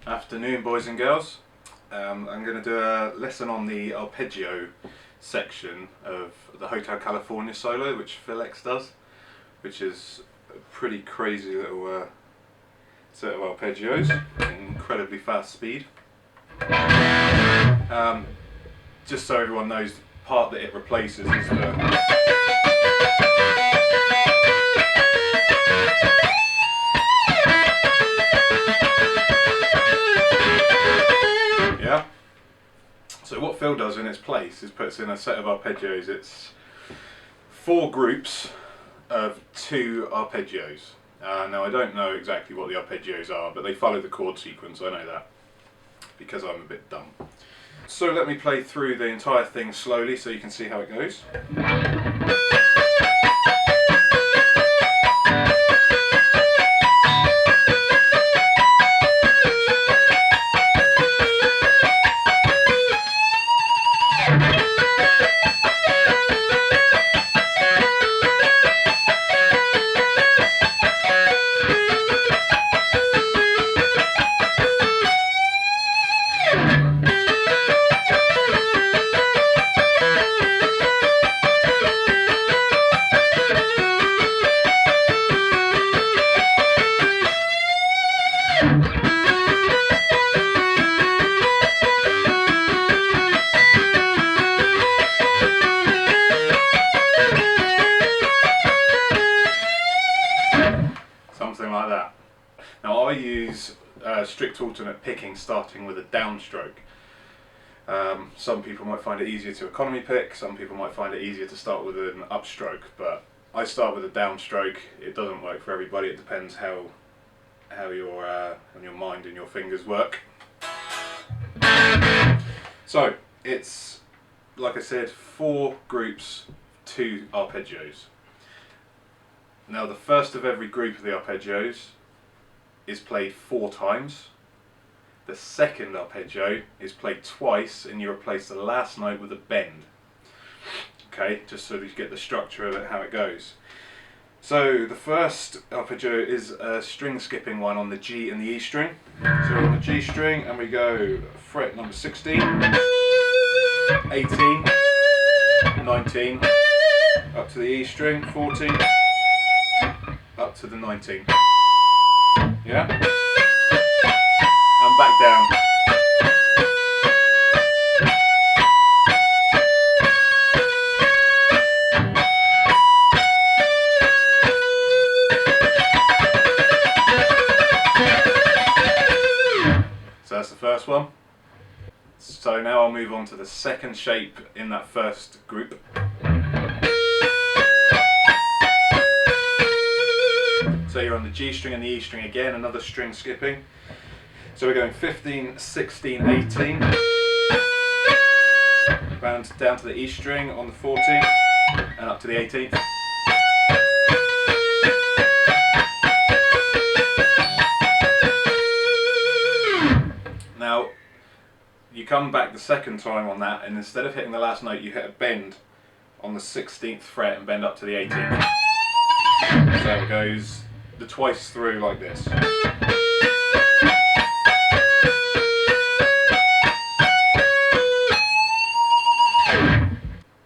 Afternoon, boys and girls. I'm going to do a lesson on the arpeggio section of the Hotel California solo, which Phil X does, which is a pretty crazy little set of arpeggios, incredibly fast speed. Just so everyone knows, the part that it replaces is the So what Phil does in its place is puts in a set of arpeggios. It's 4 groups of 2 arpeggios. Now I don't know exactly what the arpeggios are, but they follow the chord sequence, I know that, because I'm a bit dumb. So let me play through the entire thing slowly so you can see how it goes. Something like that. Now I use strict alternate picking starting with a downstroke. Some people might find it easier to economy pick, some people might find it easier to start with an upstroke, but I start with a downstroke. It doesn't work for everybody, it depends how your mind and your fingers work. So it's, like I said, 4 groups, 2 arpeggios. Now the first of every group of the arpeggios is played 4 times. The second arpeggio is played twice and you replace the last note with a bend. Okay, just so that you get the structure of it, how it goes. So the first arpeggio is a string skipping one on the G and the E string. So we're on the G string and we go fret number 16, 18, 19, up to the E string, 14, up to the 19. Yeah? And back down. So that's the first one. So now I'll move on to the second shape in that first group. So you're on the G string and the E string again, another string skipping. So we're going 15, 16, 18. Down to the E string on the 14th and up to the 18th. Now you come back the second time on that, and instead of hitting the last note you hit a bend on the 16th fret and bend up to the 18th. So it goes the twice through like this.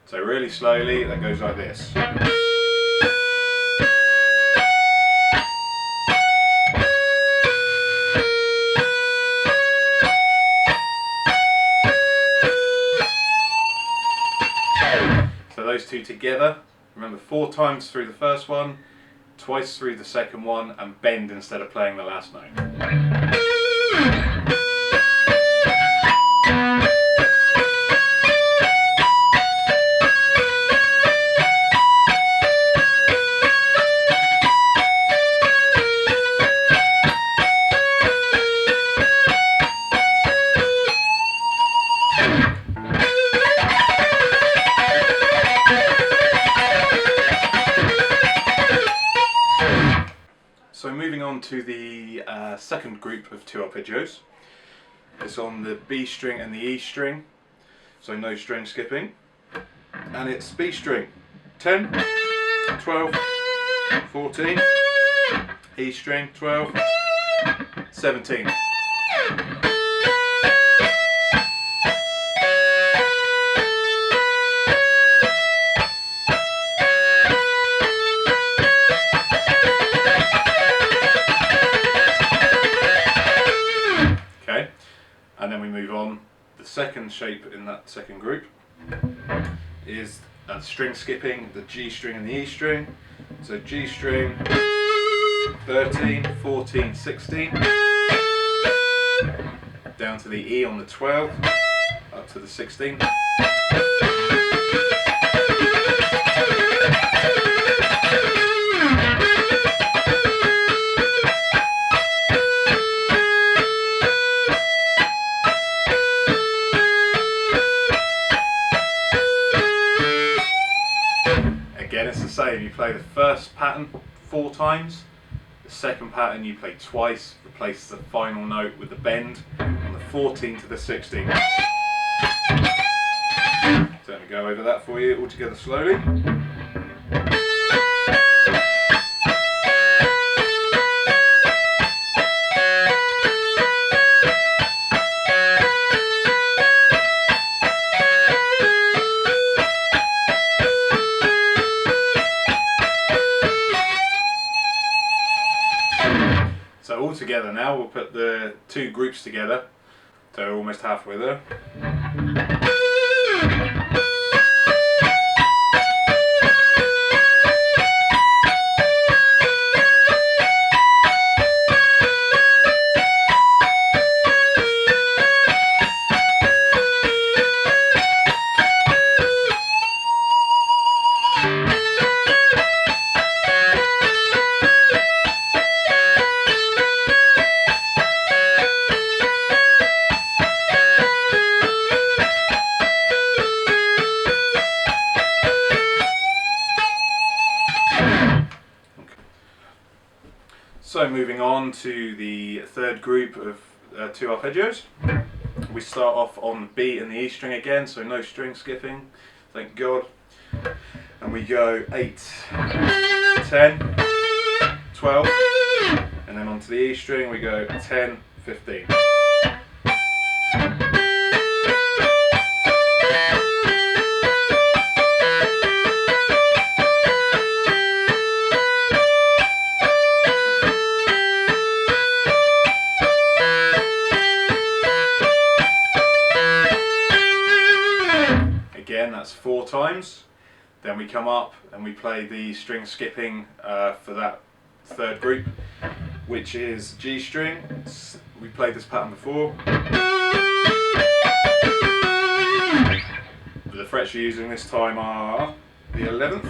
So really slowly that goes like this. So those two together, remember 4 times through the first one, twice through the second one, and bend instead of playing the last note. So moving on to the second group of 2 arpeggios. It's on the B string and the E string, so no string skipping. And it's B string, 10, 12, 14, E string, 12, 17. second shape in that second group is string skipping, the G string and the E string. So G string, 13, 14, 16, down to the E on the 12, up to the 16. Again, it's the same. You play the first pattern 4 times, the second pattern you play twice, replace the final note with the bend on the 14 to the 16. So let me go over that for you all together slowly. So all together now, we'll put the 2 groups together, so almost halfway there. So moving on to the third group of 2 arpeggios. We start off on the B and the E string again, so no string skipping, thank God. And we go 8, 10, 12, and then onto the E string we go 10, 15. Again, that's 4 times. Then we come up and we play the string skipping for that third group, which is G string. We played this pattern before. The frets you're using this time are the 11th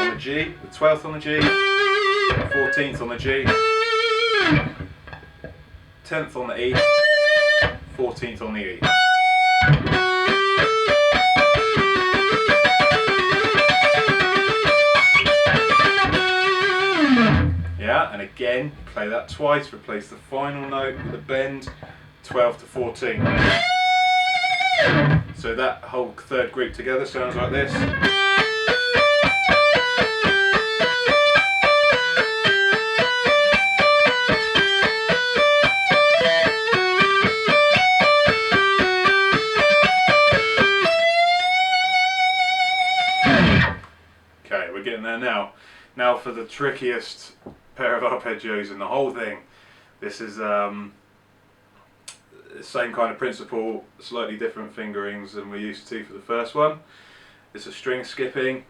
on the G, the 12th on the G, 14th on the G, 10th on the E, 14th on the E. Yeah, and again, play that twice, replace the final note with a bend, 12 to 14. So that whole third group together sounds like this. Okay, we're getting there now. Now for the trickiest pair of arpeggios in the whole thing. This is the same kind of principle, slightly different fingerings than we used to for the first one. It's a string skipping.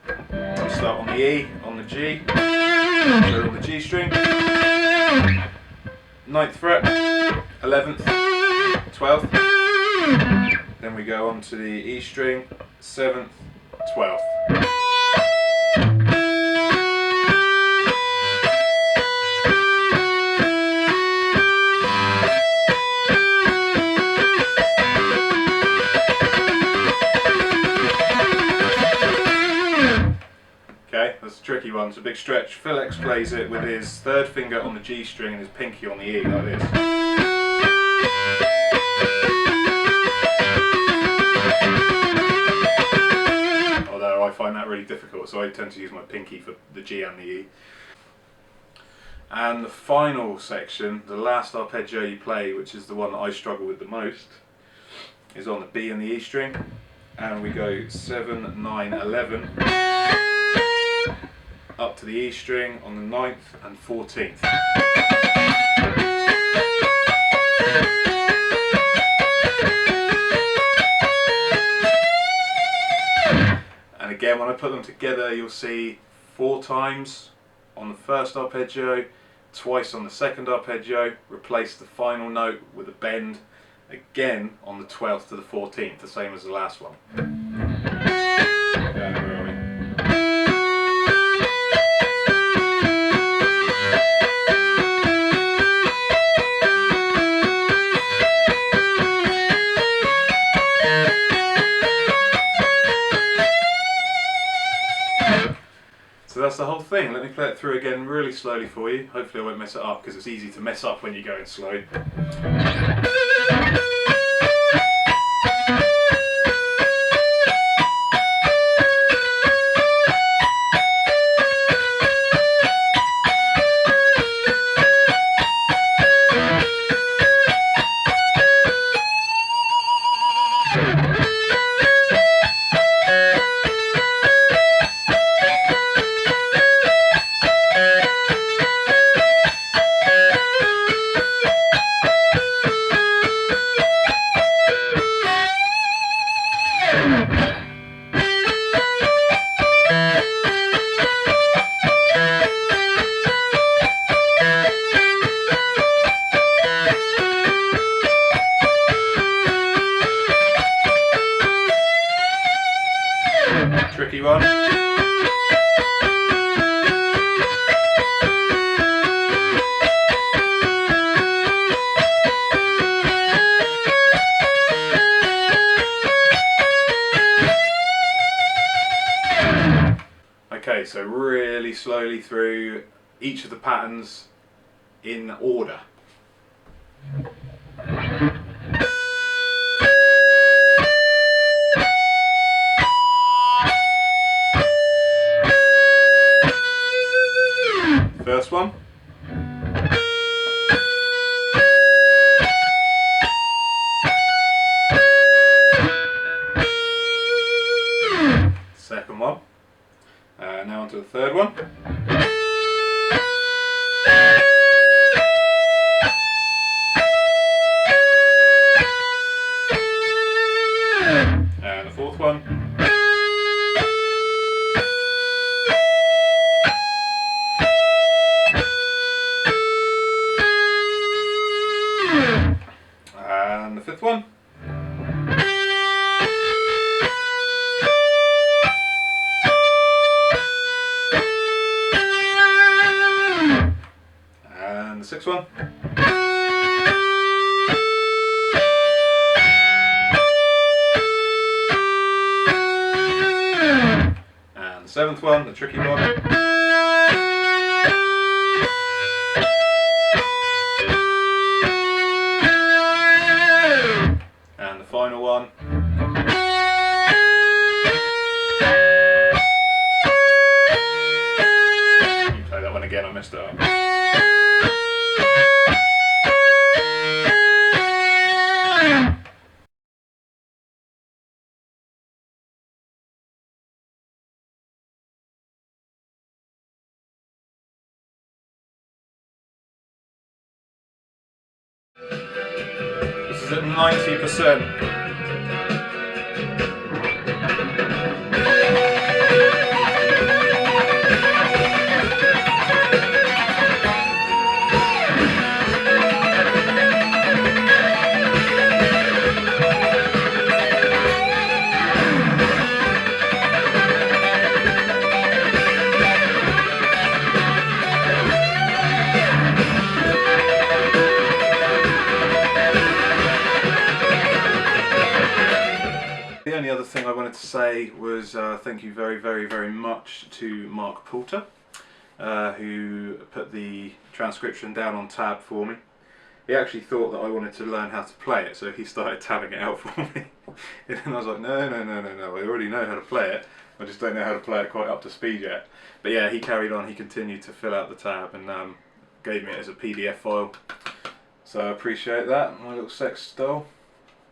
We start on the E, on the G, so on the G string, 9th fret, 11th, 12th, then we go on to the E string, 7th, 12th. That's a tricky one, it's a big stretch. Phil X plays it with his third finger on the G string and his pinky on the E, like this. Although I find that really difficult, so I tend to use my pinky for the G and the E. And the final section, the last arpeggio you play, which is the one that I struggle with the most, is on the B and the E string. And we go 7, 9, 11. Up to the E string on the 9th and 14th. And again, when I put them together, you'll see 4 times on the first arpeggio, twice on the second arpeggio, replace the final note with a bend, again on the 12th to the 14th, the same as the last one. So that's the whole thing. Let me play it through again really slowly for you. Hopefully I won't mess it up, because it's easy to mess up when you're going slow. Tricky one. Okay, so really slowly through each of the patterns in order. First one. Second one. Now on to the third one. And the fourth one. And the fifth one. And the sixth one. And the seventh one, the tricky one. And the final one. You play that one again, I messed it up. This is at 90%. The only other thing I wanted to say was thank you very much to Mark Poulter, who put the transcription down on tab for me. He actually thought that I wanted to learn how to play it, so he started tabbing it out for me. And I was like, no, I already know how to play it, I just don't know how to play it quite up to speed yet. But yeah, he carried on, he continued to fill out the tab and gave me it as a PDF file. So I appreciate that, my little sex doll.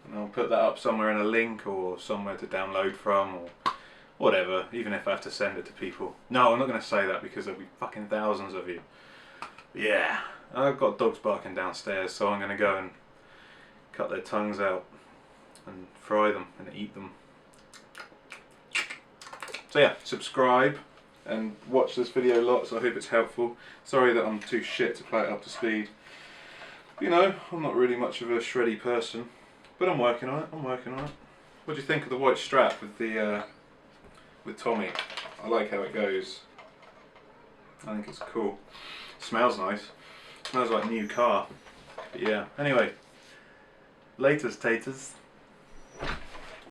And I'll put that up somewhere in a link or somewhere to download from or whatever, even if I have to send it to people. No, I'm not going to say that because there'll be fucking thousands of you. But yeah, I've got dogs barking downstairs, so I'm going to go and cut their tongues out and fry them and eat them. So yeah, subscribe and watch this video lots. I hope it's helpful. Sorry that I'm too shit to play it up to speed. You know, I'm not really much of a shreddy person, but I'm working on it. What do you think of the white strap with the with Tommy? I like how it goes. I think it's cool. Smells nice. Smells like a new car. But yeah. Anyway, laters taters.